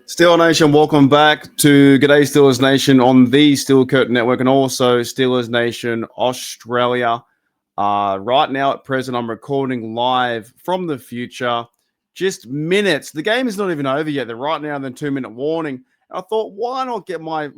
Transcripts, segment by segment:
Steelers Nation, welcome back to G'day Steelers Nation on the Steel Curtain Network and also Steelers Nation Australia. Right now at present, I'm recording live from the future. Just minutes. The game is not even over yet. They're right now in the 2-minute warning. I thought, why not get my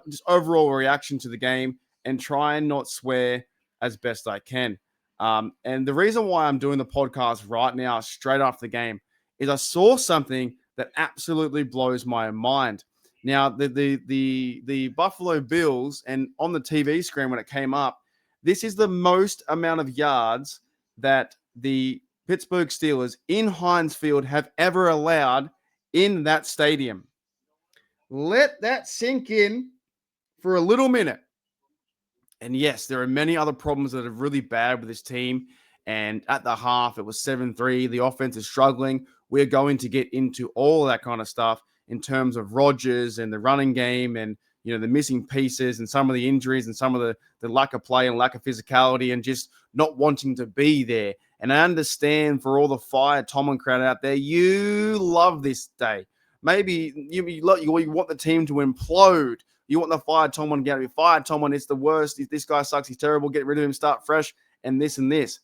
just overall reaction to the game and try and not swear as best I can. And the reason why I'm doing the podcast right now, straight after the game, is I saw something that absolutely blows my mind. Now, the Buffalo Bills, and on the TV screen when it came up, this is the most amount of yards that the Pittsburgh Steelers in Heinz Field have ever allowed in that stadium. Let that sink in for a little minute. And yes, there are many other problems that are really bad with this team. And at the half, it was 7-3. The offense is struggling. We're going to get into all that kind of stuff in terms of Rodgers and the running game and, the missing pieces and some of the injuries and some of the lack of play and lack of physicality and just not wanting to be there. And I understand for all the Fire Tomlin crowd out there, you love this day. Maybe you want the team to implode. You want the Fire Tomlin to get fired. Tomlin, it's the worst. This guy sucks. He's terrible. Get rid of him. Start fresh. And this and this.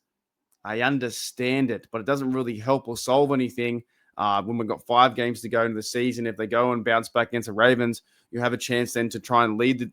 I understand it, but it doesn't really help or solve anything when we've got 5 games to go into the season. If they go and bounce back against the Ravens, you have a chance then to try and lead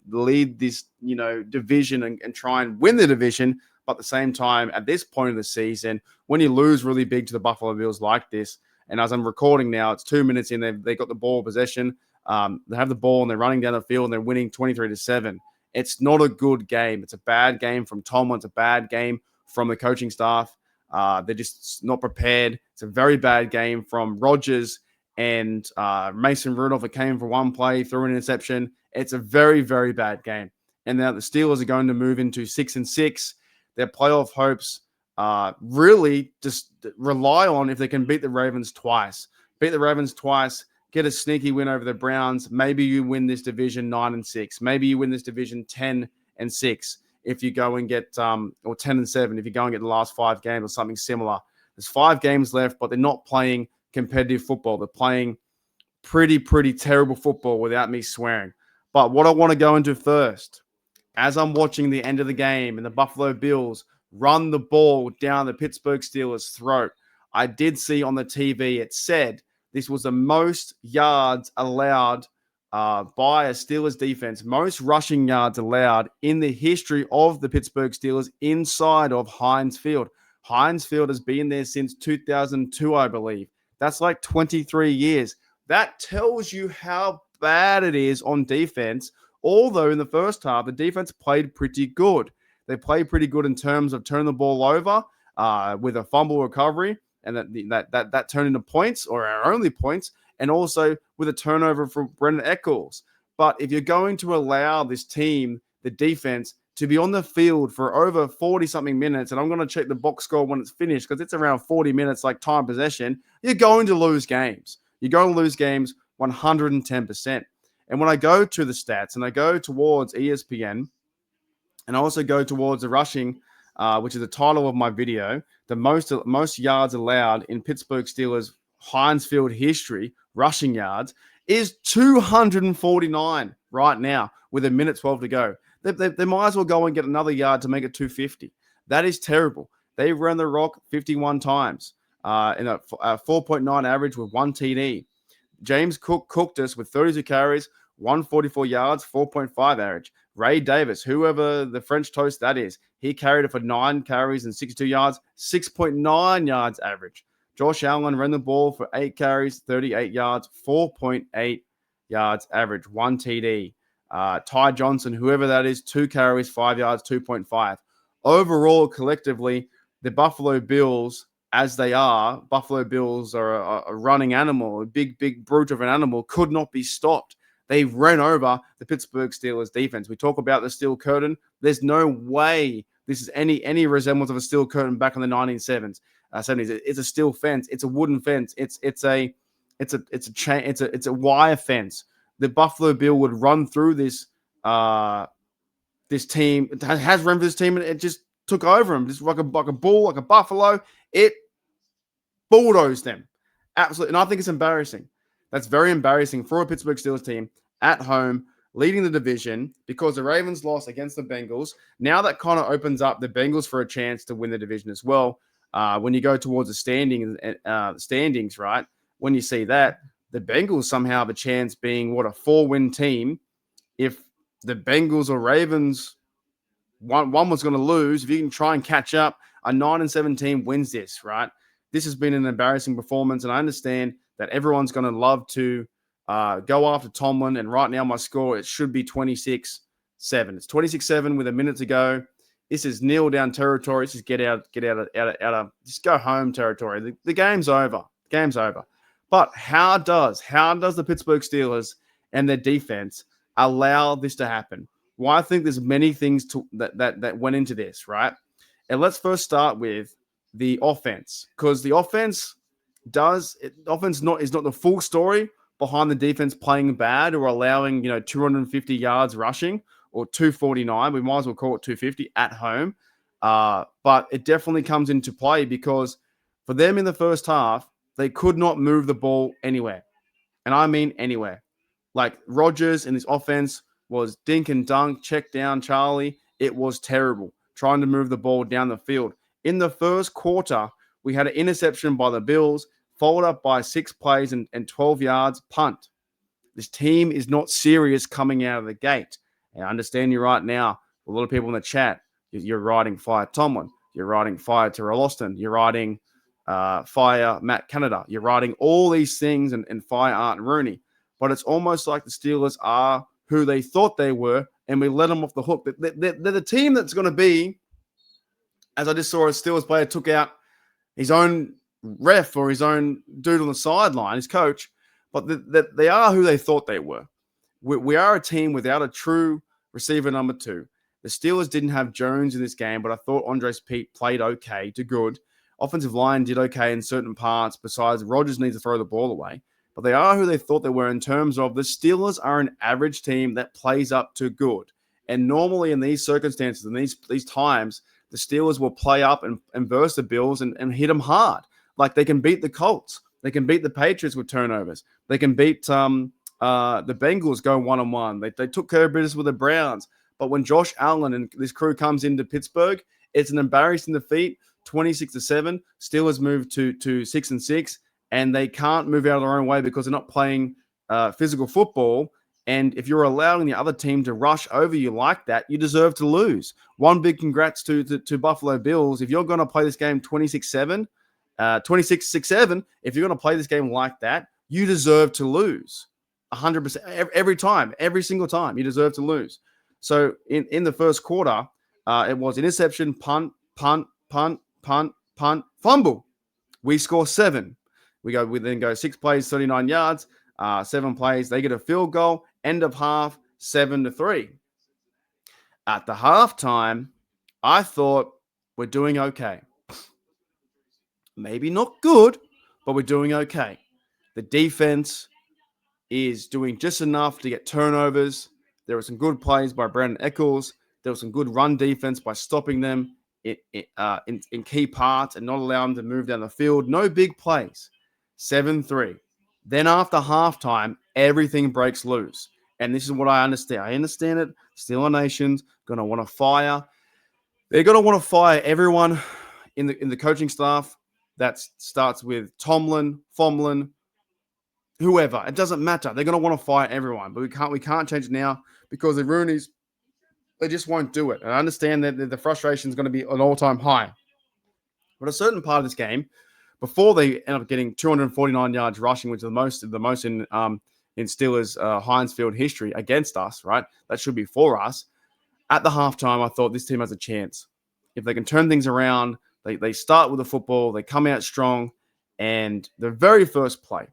this division and try and win the division. But at the same time, at this point of the season, when you lose really big to the Buffalo Bills like this, and as I'm recording now, it's 2 minutes in, they got the ball possession. They have the ball and they're running down the field and they're winning 23-7. It's not a good game. It's a bad game from Tomlin. It's a bad game from the coaching staff. They're just not prepared. It's a very bad game from Rodgers and Mason Rudolph. It came for one play, threw an interception. It's a very, very bad game. And now the Steelers are going to move into 6-6. Their playoff hopes really just rely on if they can beat the Ravens twice. Beat the Ravens twice, get a sneaky win over the Browns. Maybe you win this division 9-6. Maybe you win this division 10-6. If you go and get, or 10-7, if you go and get the last 5 games or something similar. There's 5 games left, but they're not playing competitive football. They're playing pretty terrible football without me swearing. But what I want to go into first, as I'm watching the end of the game and the Buffalo Bills run the ball down the Pittsburgh Steelers' throat, I did see on the TV, it said this was the most yards allowed by a Steelers defense, most rushing yards allowed in the history of the Pittsburgh Steelers inside of Heinz Field. Heinz Field has been there since 2002, I believe. That's like 23 years. That tells you how bad it is on defense, although in the first half, the defense played pretty good. They played pretty good in terms of turning the ball over with a fumble recovery, and that turned into points, or our only points, and also with a turnover from Brendan Eccles. But if you're going to allow this team, the defense, to be on the field for over 40-something minutes, and I'm going to check the box score when it's finished because it's around 40 minutes like time possession, you're going to lose games. You're going to lose games 110%. And when I go to the stats and I go towards ESPN, and I also go towards the rushing, which is the title of my video, the most yards allowed in Pittsburgh Steelers Heinz Field history, rushing yards, is 249 right now with 1:12 to go. They might as well go and get another yard to make it 250. That is terrible. They ran the rock 51 times in a 4.9 average with 1 TD. James Cook cooked us with 32 carries, 144 yards, 4.5 average. Ray Davis, whoever the French toast that is, he carried it for 9 carries and 62 yards, 6.9 yards average. Josh Allen ran the ball for 8 carries, 38 yards, 4.8 yards average, 1 TD. Ty Johnson, whoever that is, 2 carries, 5 yards, 2.5. Overall, collectively, the Buffalo Bills, as they are, Buffalo Bills are a running animal, a big brute of an animal, could not be stopped. They ran over the Pittsburgh Steelers defense. We talk about the steel curtain. There's no way this is any resemblance of a steel curtain back in the 1970s. 70s. It's a steel fence. It's a wooden fence. It's a chain. It's a wire fence. The Buffalo Bill would run through this team. It has run through this team, and it just took over them. Just like a bull, like a buffalo. It bulldozed them. Absolutely. And I think it's embarrassing. That's very embarrassing for a Pittsburgh Steelers team at home, leading the division because the Ravens lost against the Bengals. Now that kind of opens up the Bengals for a chance to win the division as well. When you go towards the standings, right? When you see that, the Bengals somehow have a chance being what a 4-win team. If the Bengals or Ravens, one was going to lose, if you can try and catch up, a 9-17 wins this, right? This has been an embarrassing performance, and I understand that everyone's going to love to go after Tomlin. And right now, my score, it should be 26-7. It's 26-7 with a minute to go. This is kneel down territory. This is get out of just go home territory. The game's over. The game's over. But how does the Pittsburgh Steelers and their defense allow this to happen? Well, I think there's many things that went into this, right? And let's first start with the offense, because the offense is not the full story behind the defense playing bad or allowing 250 yards rushing or 249. We might as well call it 250 at home. But it definitely comes into play because for them in the first half, they could not move the ball anywhere. And I mean anywhere. Like Rodgers in this offense was dink and dunk, check down Charlie. It was terrible trying to move the ball down the field. In the first quarter, we had an interception by the Bills, followed up by 6 plays and 12 yards, punt. This team is not serious coming out of the gate. And I understand you right now, a lot of people in the chat, you're writing fire Tomlin, you're writing fire Terrell Austin, you're writing fire Matt Canada, you're writing all these things and fire Art Rooney. But it's almost like the Steelers are who they thought they were, and we let them off the hook. They're the team that's going to be, as I just saw a Steelers player took out his own ref or his own dude on the sideline, his coach, but they are who they thought they were. We are a team without a true receiver number 2. The Steelers didn't have Jones in this game, but I thought Andres Pete played okay to good. Offensive line did okay in certain parts, besides Rodgers needs to throw the ball away. But they are who they thought they were in terms of the Steelers are an average team that plays up to good. And normally in these circumstances, in these times, the Steelers will play up and verse the Bills and hit them hard. Like they can beat the Colts. They can beat the Patriots with turnovers. They can beat the Bengals go 1-on-1. They took care of business with the Browns. But when Josh Allen and this crew comes into Pittsburgh, it's an embarrassing defeat, 26-7. Steelers move to 6-6. And they can't move out of their own way because they're not playing physical football. And if you're allowing the other team to rush over you like that, you deserve to lose. One big congrats to Buffalo Bills. If you're going to play this game 26-7, if you're going to play this game like that, you deserve to lose 100%. Every time, every single time, you deserve to lose. So in the first quarter, it was interception, punt, fumble. We score 7. We then go 6 plays, 39 yards, 7 plays. They get a field goal. End of half, 7-3. At the halftime, I thought we're doing okay. Maybe not good, but we're doing okay. The defense is doing just enough to get turnovers. There were some good plays by Brandon Eccles. There was some good run defense by stopping them in key parts and not allowing them to move down the field. No big plays. 7-3. Then after halftime, everything breaks loose. And this is what I understand. I understand it. Steeler Nation's going to want to fire. They're going to want to fire everyone in the coaching staff. That starts with Tomlin, Fomlin, whoever. It doesn't matter. They're going to want to fire everyone. But we can't change it now because the Rooneys, they just won't do it. And I understand that the frustration is going to be an all-time high. But a certain part of this game, before they end up getting 249 yards rushing, which is the most in Steelers Heinz Field history against us, right? That should be for us. At the halftime, I thought this team has a chance. If they can turn things around, they start with the football, they come out strong, and the very first play,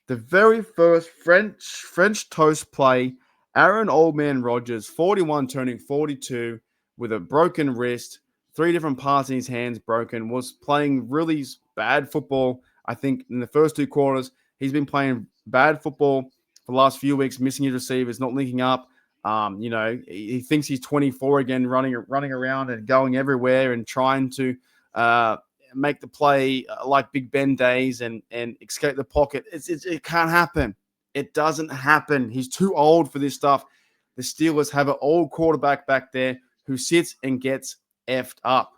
the very first French toast play, Aaron Oldman Rodgers, 41 turning 42 with a broken wrist, 3 different parts in his hands broken, was playing really bad football. I think in the first 2 quarters, he's been playing bad football for the last few weeks, missing his receivers, not linking up. He thinks he's 24 again, running around and going everywhere and trying to make the play like Big Ben days and escape the pocket. It can't happen. It doesn't happen. He's too old for this stuff. The Steelers have an old quarterback back there who sits and gets effed up.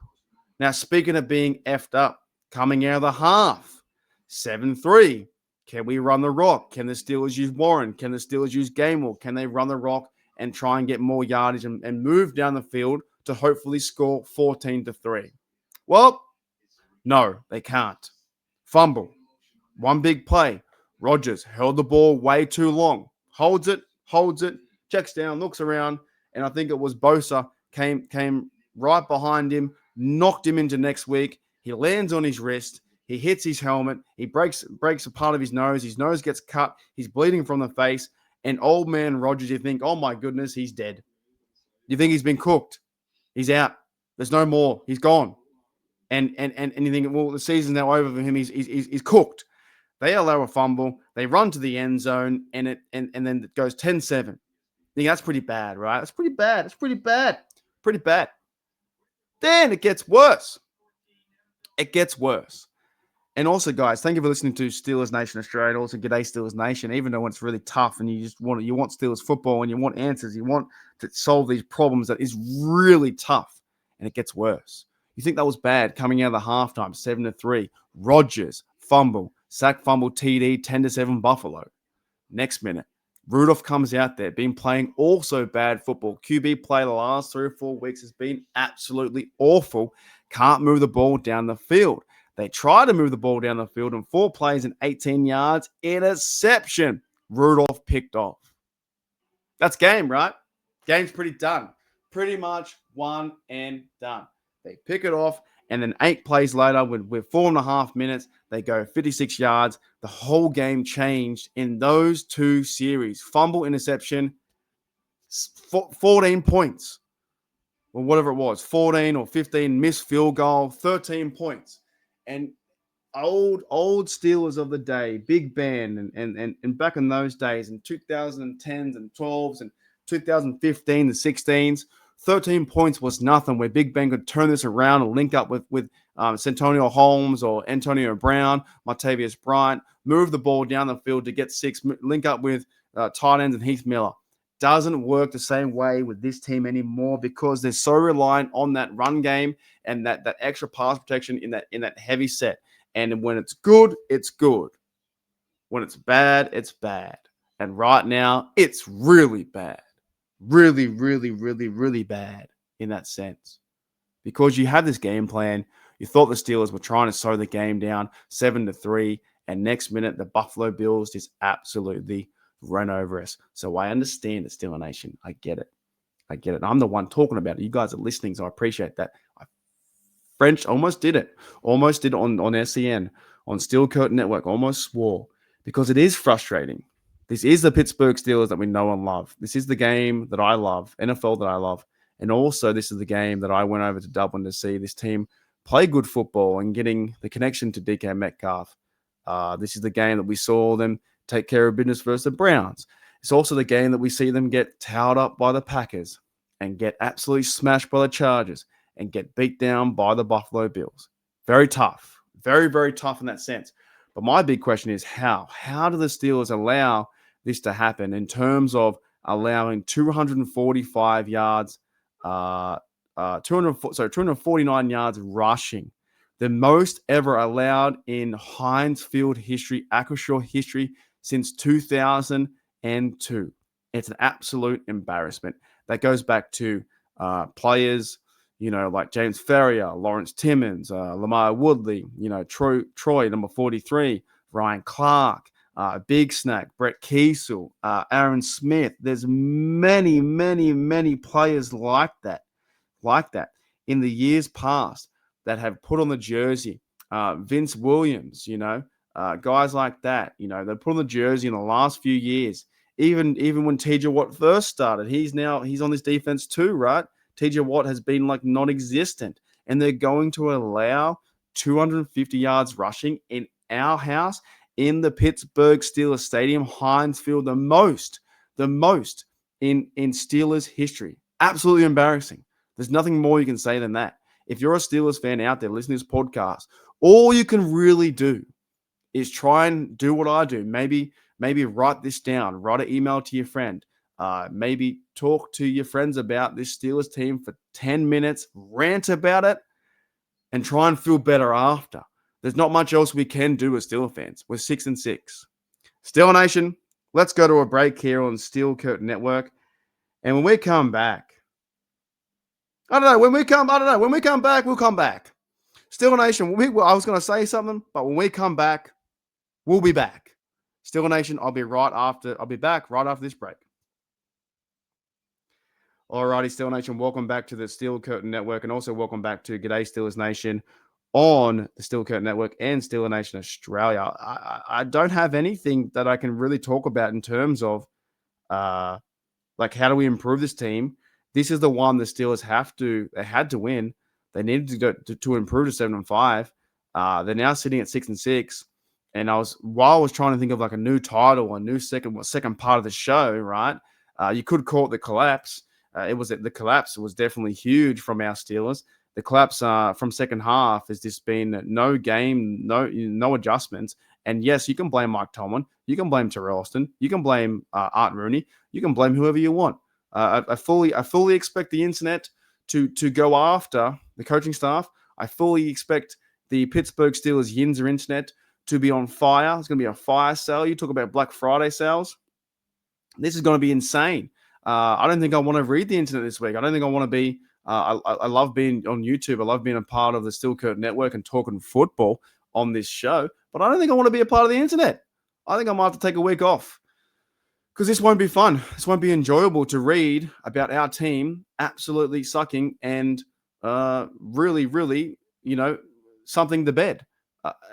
Now, speaking of being effed up, coming out of the half, 7-3. Can we run the rock? Can the Steelers use Warren? Can the Steelers use Gainwell? Can they run the rock and try and get more yardage and move down the field to hopefully score 14-3? Well, no, they can't. Fumble. One big play. Rodgers held the ball way too long. Holds it, checks down, looks around, and I think it was Bosa came right behind him, knocked him into next week. He lands on his wrist. He hits his helmet. He breaks a part of his nose. His nose gets cut. He's bleeding from the face. And old man Rodgers, you think, oh my goodness, he's dead. You think he's been cooked. He's out. There's no more. He's gone. And you think, well, the season's now over for him. He's cooked. They allow a fumble. They run to the end zone, and then it goes 10-7. I think that's pretty bad, right? That's pretty bad. It's pretty bad. Pretty bad. Then it gets worse. It gets worse. And also, guys, thank you for listening to Steelers Nation Australia. And also, G'day Steelers Nation. Even though it's really tough and you want Steelers football and you want answers, you want to solve these problems that is really tough, and it gets worse. You think that was bad coming out of the halftime, 7-3. Rodgers, fumble, sack, fumble, TD, 10-7 Buffalo. Next minute, Rudolph comes out there, been playing also bad football. QB play the last 3 or 4 weeks has been absolutely awful. Can't move the ball down the field. They try to move the ball down the field in 4 plays and 18 yards. Interception. Rudolph picked off. That's game, right? Game's pretty done. Pretty much one and done. They pick it off, and then 8 plays later, with 4.5 minutes, they go 56 yards. The whole game changed in those 2 series. Fumble, interception, 14 points. Or whatever it was, 14 or 15, missed field goal, 13 points. And old Steelers of the day, Big Ben, and back in those days, in 2010s and 12s and 2015 and 16s, 13 points was nothing, where Big Ben could turn this around and link up with Santonio Holmes or Antonio Brown, Martavius Bryant, move the ball down the field to get 6, link up with tight ends and Heath Miller. Doesn't work the same way with this team anymore because they're so reliant on that run game and that extra pass protection in that heavy set. And when it's good, it's good. When it's bad, it's bad. And right now, it's really bad. Really, really, really, really bad in that sense. Because you have this game plan. You thought the Steelers were trying to slow the game down 7-3. And next minute, the Buffalo Bills just absolutely run over us. So I understand it, Steeler Nation. I get it. I'm the one talking about it. You guys are listening, so I appreciate that. French almost did it. Almost did it on SEN, on Steel Curtain Network. Almost swore. Because it is frustrating. This is the Pittsburgh Steelers that we know and love. This is the game that I love, NFL that I love. And also, this is the game that I went over to Dublin to see this team play good football and getting the connection to DK Metcalf. This is the game that we saw them take care of business versus the Browns. It's also the game that we see them get towed up by the Packers and get absolutely smashed by the Chargers and get beat down by the Buffalo Bills. Very tough. Very, very tough in that sense. But my big question is how? How do the Steelers allow this to happen in terms of allowing 245 yards, 249 yards rushing? The most ever allowed in Heinz Field history, Acrisure history, since 2002. It's an absolute embarrassment. That goes back to players, like James Ferrier, Lawrence Timmons, Lamar Woodley, Troy, number 43, Ryan Clark, Big Snack, Brett Kiesel, Aaron Smith. There's many, many, many players like that in the years past that have put on the jersey. Vince Williams, guys like that, they put on the jersey in the last few years. Even when TJ Watt first started, he's on this defense too, right? TJ Watt has been like non-existent, and they're going to allow 250 yards rushing in our house in the Pittsburgh Steelers Stadium, Heinz Field, the most in Steelers history. Absolutely embarrassing. There's nothing more you can say than that. if you're a Steelers fan out there listening to this podcast, all you can really do is try and do what I do. Maybe write this down, write an email to your friend, maybe talk to your friends about this Steelers team for 10 minutes, rant about it, and try and feel better after. There's not much else we can do as Steelers fans. We're 6-6. Steelers Nation, let's go to a break here on Steel Curtain Network. And when we come back, when we come back, we'll come back. Steelers Nation, I was going to say something, but when we come back, we'll be back. Steelers Nation, I'll be back right after this break. Alrighty, Steelers Nation, welcome back to the Steel Curtain Network, and also welcome back to G'day Steelers Nation on the Steel Curtain Network and Steelers Nation Australia. I don't have anything that I can really talk about in terms of like how do we improve this team. This is the one the Steelers had to win. They needed to improve to 7-5. They're now sitting at 6-6. And while I was trying to think of like a new title, a new second part of the show, right? You could call it the collapse. The collapse was definitely huge from our Steelers. The collapse from second half has just been no game, no adjustments. And yes, you can blame Mike Tomlin, you can blame Terrell Austin, you can blame Art Rooney, you can blame whoever you want. I fully expect the internet to go after the coaching staff. I fully expect the Pittsburgh Steelers Yinzer internet to be on fire. It's going to be a fire sale. You talk about Black Friday sales. This is going to be insane. I don't think I want to read the internet this week. I don't think I want to be. I love being on YouTube. I love being a part of the Steel Curtain Network and talking football on this show. But I don't think I want to be a part of the internet. I think I might have to take a week off because this won't be fun. This won't be enjoyable to read about our team absolutely sucking and really, something to bed.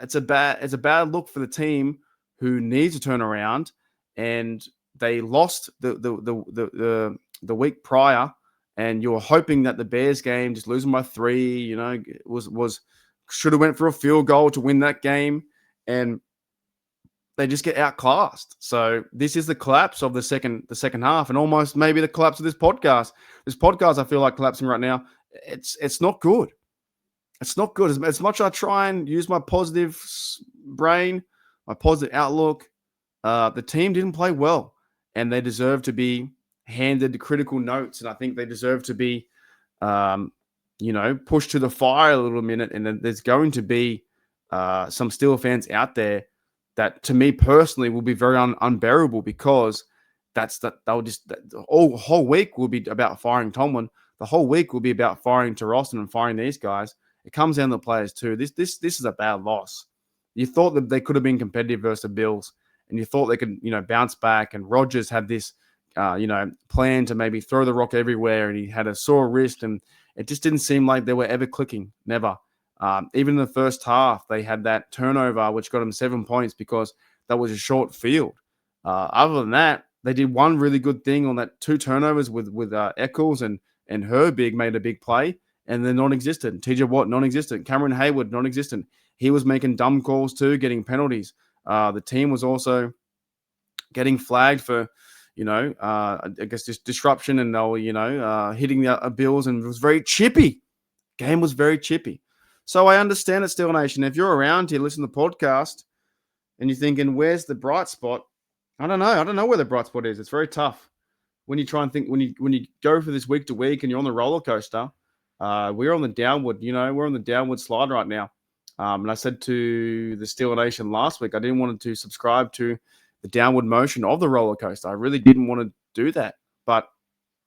It's a bad look for the team who needs to turn around, and they lost the week prior, and you're hoping that the Bears game, just losing by 3, was should have went for a field goal to win that game, and they just get outclassed. So this is the collapse of the second half, and almost maybe the collapse of this podcast. This podcast, I feel like collapsing right now. It's not good. It's not good. As much as I try and use my positive brain, my positive outlook, the team didn't play well, and they deserve to be handed critical notes. And I think they deserve to be, pushed to the fire a little minute. And then there's going to be some Steelers fans out there that, to me personally, will be very unbearable because the whole week will be about firing Tomlin. The whole week will be about firing Austin and firing these guys. It comes down to the players too. This is a bad loss. You thought that they could have been competitive versus the Bills, and you thought they could, bounce back. And Rodgers had this, plan to maybe throw the rock everywhere, and he had a sore wrist, and it just didn't seem like they were ever clicking. Never. Even in the first half, they had that turnover, which got them 7 points because that was a short field. Other than that, they did one really good thing on that 2 turnovers with Eccles and Herbig made a big play. And they're non-existent. TJ Watt, non-existent. Cameron Hayward, non-existent. He was making dumb calls too, getting penalties. The team was also getting flagged for, I guess just disruption, and they were, hitting the Bills, and it was very chippy. Game was very chippy. So I understand it, Steel Nation. If you're around here listening to the podcast and you're thinking, where's the bright spot? I don't know. I don't know where the bright spot is. It's very tough when you try and think, when you go for this week to week and you're on the roller coaster. We're on the downward, we're on the downward slide right now. And I said to the Steelers Nation last week, I didn't want to subscribe to the downward motion of the roller coaster. I really didn't want to do that. But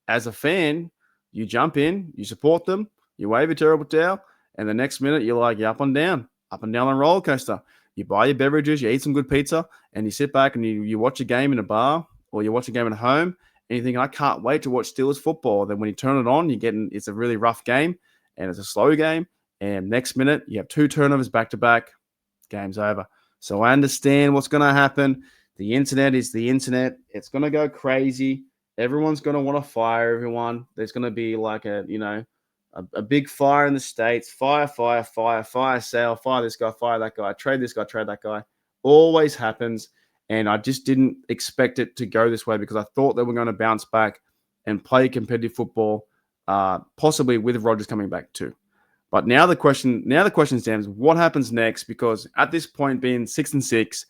as a fan, you jump in, you support them, you wave a terrible towel, and the next minute you're like, you're up and down on the roller coaster. You buy your beverages, you eat some good pizza, and you sit back and you watch a game in a bar, or you watch a game at home, and you think, I can't wait to watch Steelers football. Then when you turn it on, it's a really rough game, and it's a slow game. And next minute, you have 2 turnovers back-to-back. Game's over. So I understand what's going to happen. The internet is the internet. It's going to go crazy. Everyone's going to want to fire everyone. There's going to be like a big fire in the States. Fire, sale, fire this guy, fire that guy, trade this guy, trade that guy. Always happens. And I just didn't expect it to go this way because I thought they were going to bounce back and play competitive football, possibly with Rodgers coming back too. But now the question stands: what happens next? Because at this point, being 6-6,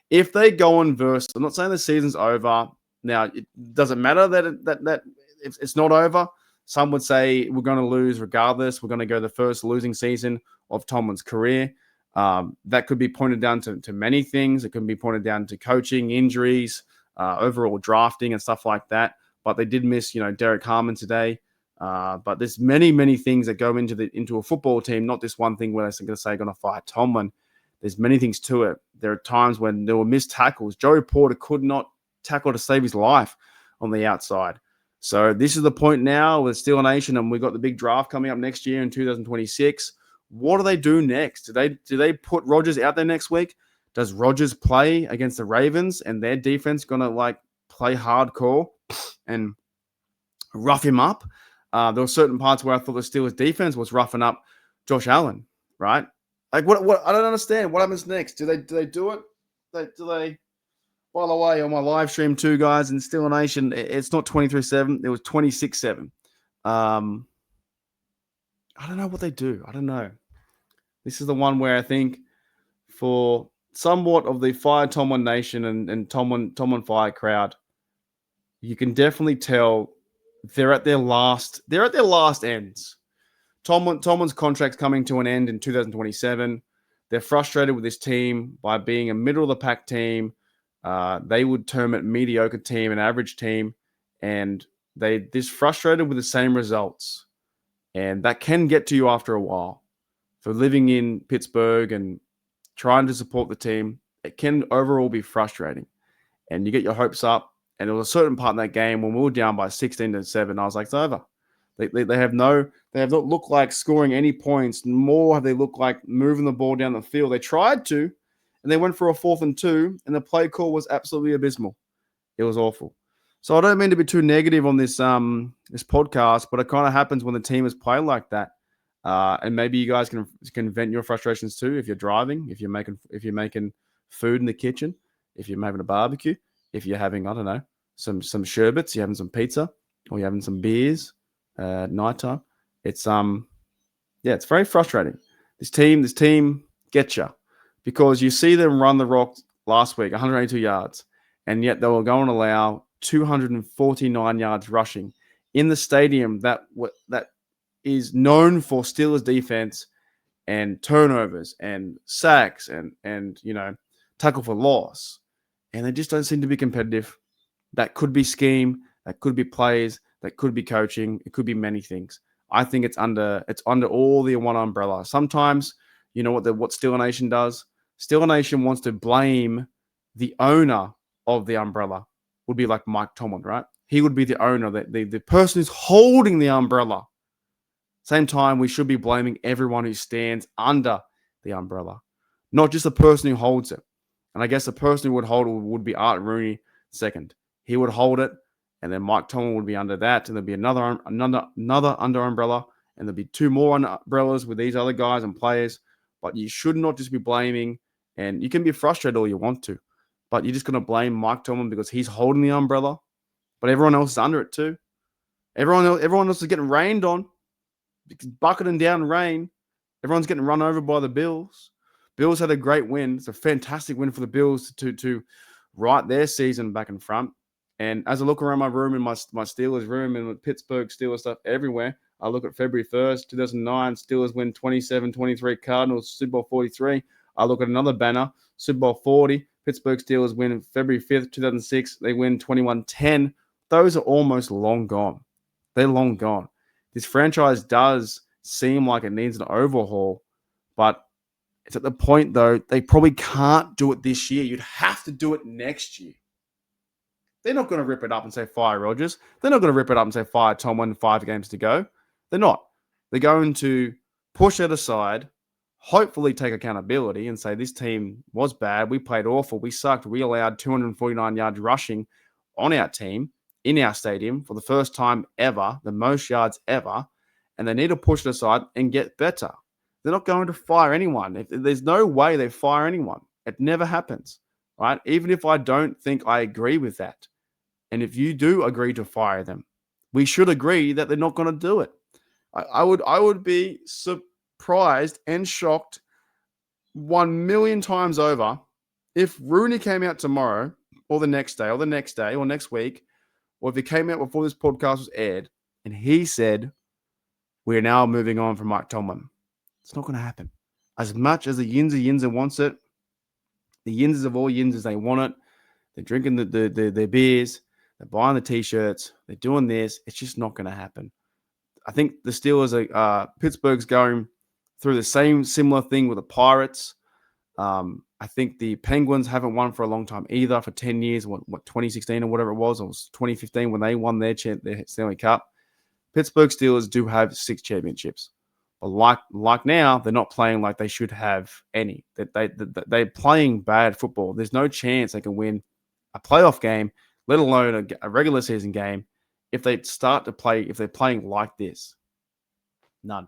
if they go on verse, I'm not saying the season's over. Now it doesn't matter that it's not over. Some would say we're going to lose regardless. We're going to go the first losing season of Tomlin's career. That could be pointed down to many things. It can be pointed down to coaching, injuries, overall drafting, and stuff like that. But they did miss, Derek Harmon today. But there's many things that go into a football team, not this one thing where they're going to say going to fire Tomlin. There's many things to it. There are times when there were missed tackles. Joey Porter could not tackle to save his life on the outside. So this is the point now with Steel Nation, and we've got the big draft coming up next year in 2026. What do they do next? Do they put Rodgers out there next week? Does Rodgers play against the Ravens and their defense going to play hardcore and rough him up? There were certain parts where I thought the Steelers defense was roughing up Josh Allen, right? What I don't understand. What happens next? Do they do it? Do they? By the way, on my live stream too, guys, in Steel Nation, it's not 23-7. It was 26-7. I don't know what they do. I don't know. This is the one where I think for somewhat of the Fire Tomlin Nation and Tomlin Fire crowd, you can definitely tell they're at their last ends. Tomlin's contract's coming to an end in 2027. They're frustrated with this team by being a middle of the pack team. They would term it mediocre team, an average team, and they're frustrated with the same results. And that can get to you after a while. For living in Pittsburgh and trying to support the team, it can overall be frustrating. And you get your hopes up. And there was a certain part in that game when we were down by 16-7. I was like, it's over. They have not looked like scoring any points. More have they looked like moving the ball down the field. They tried to, and they went for a 4th and 2, and the play call was absolutely abysmal. It was awful. So I don't mean to be too negative on this podcast, but it kind of happens when the team is played like that. And maybe you guys can vent your frustrations too if you're driving, if you're making food in the kitchen, if you're having a barbecue, if you're having, I don't know, some sherbets, you're having some pizza, or you're having some beers at nighttime. It's it's very frustrating. This team gets you because you see them run the rock last week, 182 yards, and yet they were going to allow 249 yards rushing in the stadium that is known for Steelers defense and turnovers and sacks and tackle for loss. And they just don't seem to be competitive. That could be scheme, that could be plays, that could be coaching, it could be many things. I think it's under all the one umbrella. Sometimes, you know what Steeler Nation does? Steeler Nation wants to blame the owner of the umbrella. Would be like Mike Tomlin, right? He would be the owner, the person who's holding the umbrella. Same time, we should be blaming everyone who stands under the umbrella, not just the person who holds it. And I guess the person who would hold it would be Art Rooney second. He would hold it, and then Mike Tomlin would be under that, and there'd be another under umbrella, and there'd be 2 more umbrellas with these other guys and players. But you should not just be blaming, and you can be frustrated all you want to, but you're just going to blame Mike Tomlin because he's holding the umbrella, but everyone else is under it too. Everyone else is getting rained on, bucketing down rain. Everyone's getting run over by the Bills. Bills had a great win. It's a fantastic win for the Bills to right their season back in front. And as I look around my room, in my Steelers room, and with Pittsburgh Steelers stuff everywhere, I look at February 1st, 2009, Steelers win 27-23 Cardinals, Super Bowl 43. I look at another banner, Super Bowl 40, Pittsburgh Steelers win February 5th, 2006. They win 21-10. Those are almost long gone. They're long gone. This franchise does seem like it needs an overhaul, but it's at the point, though, they probably can't do it this year. You'd have to do it next year. They're not going to rip it up and say, fire Rodgers. They're not going to rip it up and say, fire Tomlin, 5 games to go. They're not. They're going to push it aside, hopefully take accountability and say, this team was bad. We played awful. We sucked. We allowed 249 yards rushing on our team in our stadium for the first time ever, the most yards ever, and they need to push it aside and get better. They're not going to fire anyone. There's no way they fire anyone. It never happens, right? Even if I don't think I agree with that, and if you do agree to fire them, we should agree that they're not going to do it. I would be prized and shocked 1,000,000 times over if Rooney came out tomorrow or the next day or the next day or next week, or if he came out before this podcast was aired and he said, we're now moving on from Mike Tomlin. It's not going to happen. As much as the Yinzer wants it, the Yinzers of all Yinzers, they want it. They're drinking their beers. They're buying the T-shirts. They're doing this. It's just not going to happen. I think the Steelers Pittsburgh's going through the similar thing with the Pirates. I think the Penguins haven't won for a long time either, for 10 years, what 2016 or whatever it was 2015 when they won their Stanley Cup. Pittsburgh Steelers do have 6 championships. But like now, they're not playing like they should have any. They're playing bad football. There's no chance they can win a playoff game, let alone a regular season game, if they're playing like this. None.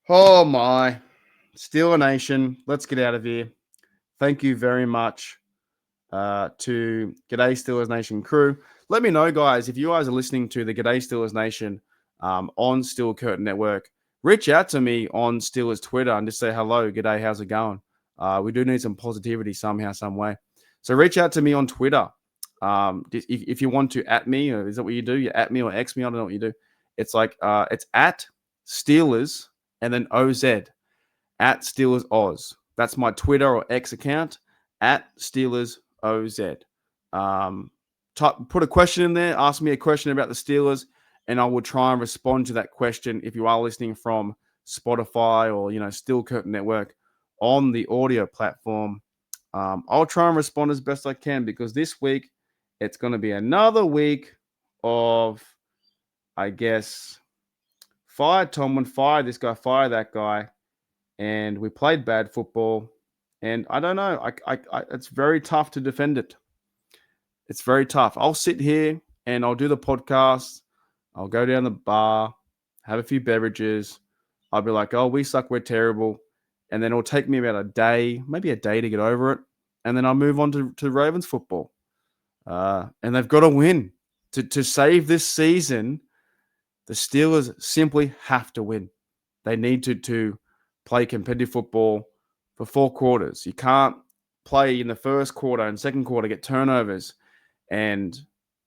Oh my. Steeler Nation, let's get out of here. Thank you very much to G'day Steelers Nation crew. Let me know, guys, if you guys are listening to the G'day Steelers Nation on Steel Curtain Network, reach out to me on Steelers Twitter and just say hello, g'day, how's it going? We do need some positivity somehow, some way. So reach out to me on Twitter. If you want to at me, or is that what you do? You at me or X me, I don't know what you do. It's like, it's at Steelers and then OZ, at Steelers Oz. That's my Twitter or X account, at Steelers OZ. Put a question in there, ask me a question about the Steelers, and I will try and respond to that question if you are listening from Spotify or, Steel Curtain Network on the audio platform. I'll try and respond as best I can, because this week it's going to be another week of, I guess, fire Tomlin, fire this guy, fire that guy. And we played bad football. And I don't know. It's very tough to defend it. It's very tough. I'll sit here and I'll do the podcast. I'll go down the bar, have a few beverages. I'll be like, oh, we suck, we're terrible. And then it'll take me about maybe a day to get over it. And then I'll move on to Ravens football. And they've got to win. To save this season, the Steelers simply have to win. They need to play competitive football for 4 quarters. You can't play in the first quarter and second quarter, get turnovers, and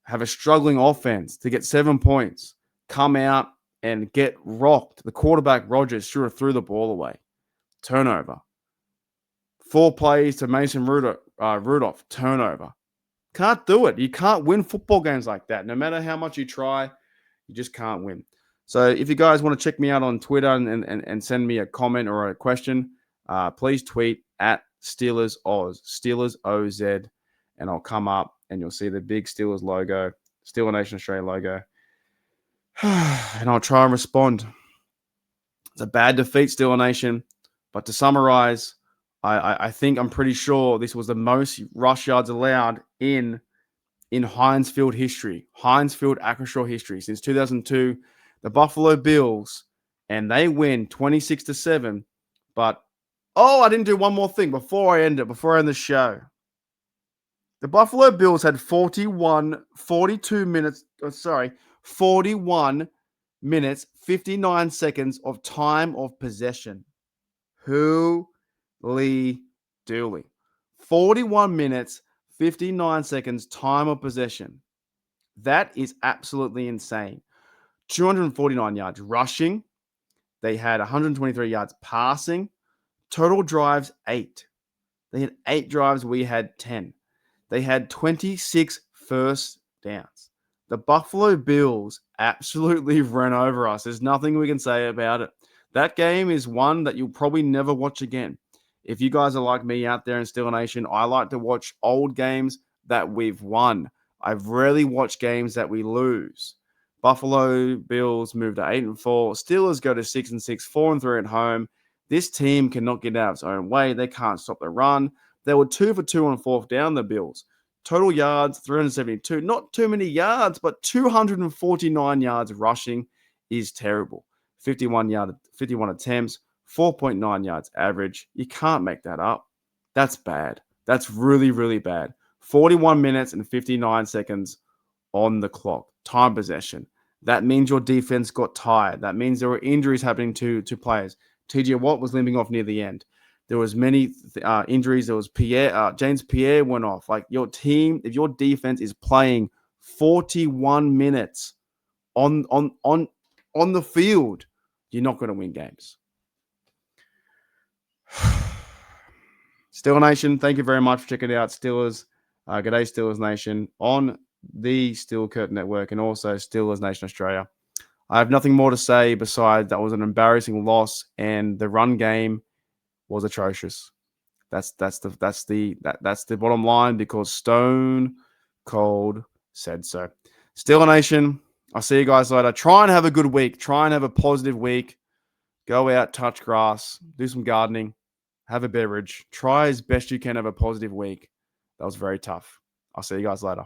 have a struggling offense to get 7 points, come out and get rocked. The quarterback, Rodgers, should have threw the ball away. Turnover. 4 plays to Mason Rudolph. Turnover. Can't do it. You can't win football games like that. No matter how much you try, you just can't win. So if you guys want to check me out on Twitter and send me a comment or a question, please tweet at Steelers Oz, Steelers OZ, and I'll come up and you'll see the big Steelers logo, Steeler Nation Australia logo. And I'll try and respond. It's a bad defeat, Steeler Nation. But to summarize, I think I'm pretty sure this was the most rush yards allowed in Heinz Field history, Heinz Field Acrisure history since 2002. The Buffalo Bills, and they win 26-7. But I didn't do one more thing before I end the show. The Buffalo Bills had 41 minutes, 59 seconds of time of possession. Holy dooly. 41 minutes, 59 seconds time of possession. That is absolutely insane. 249 yards rushing. They had 123 yards passing. Total drives, 8. They had 8 drives. We had 10. They had 26 first downs. The Buffalo Bills absolutely ran over us. There's nothing we can say about it. That game is one that you'll probably never watch again. If you guys are like me out there in Steeler Nation, I like to watch old games that we've won. I've rarely watched games that we lose. Buffalo Bills moved to 8-4. Steelers go to 6-6, 4-3 at home. This team cannot get out of its own way. They can't stop the run. They were 2 for 2 on 4th down, the Bills. Total yards, 372. Not too many yards, but 249 yards rushing is terrible. 51 attempts, 4.9 yards average. You can't make that up. That's bad. That's really, really bad. 41 minutes and 59 seconds on the clock. Time possession. That means your defense got tired. That means there were injuries happening to players. TJ Watt was limping off near the end. There was many injuries. There was James Pierre went off. Like your team, if your defense is playing 41 minutes on the field, you're not going to win games. Steeler Nation, thank you very much for checking out Steelers. G'day Steelers Nation on the Steel Curtain Network and also Steelers Nation Australia. I have nothing more to say besides that was an embarrassing loss and the run game was atrocious. That's the bottom line because Stone Cold said so. Steeler Nation, I'll see you guys later. Try and have a good week. Try and have a positive week. Go out, touch grass, do some gardening, have a beverage. Try as best you can have a positive week. That was very tough. I'll see you guys later.